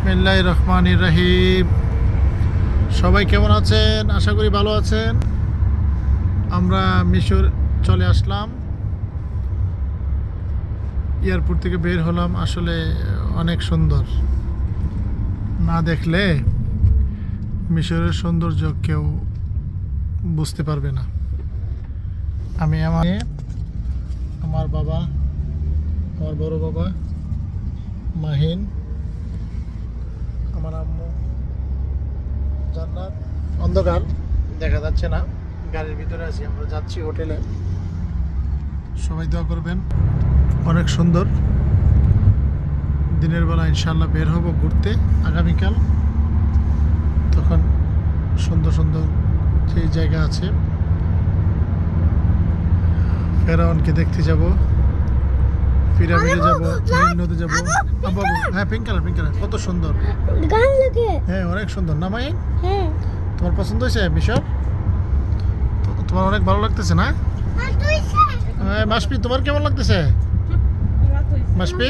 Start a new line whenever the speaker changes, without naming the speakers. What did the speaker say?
বিসমিল্লাহির রহমানির রহিম। সবাই কেমন আছেন? আশা করি ভালো আছেন। আমরা মিশর চলে আসলাম, এয়ারপোর্ট থেকে বের হলাম। আসলে অনেক সুন্দর, না দেখলে মিশরের সৌন্দর্য কেউ বুঝতে পারবে না। আমি আমার বাবা, আমার বড় বাবা মাহিন, আমার আম্মু জান্নাত। অন্ধকার, দেখা যাচ্ছে না, গাড়ির ভিতরে আছি। আমরা যাচ্ছি হোটেলে। সবাই দোয়া করবেন। অনেক সুন্দর। দিনের বেলা ইনশাল্লাহ বের হব ঘুরতে আগামীকাল। তখন সুন্দর সুন্দর যে জায়গা আছে, ফেরাউনকে দেখতে যাব, পিরামিডে যাব, নীল নদী যাব। বাবু, হ্যাঁ, পিঙ্ক কালার কত সুন্দর। হ্যাঁ, অনেক সুন্দর না মাই? তোমার পছন্দ হয়েছে মিশর? তোমার অনেক ভালো লাগতেছে না? হ্যাঁ, মাসপি, তোমার কেমন লাগতেছে? মাসপি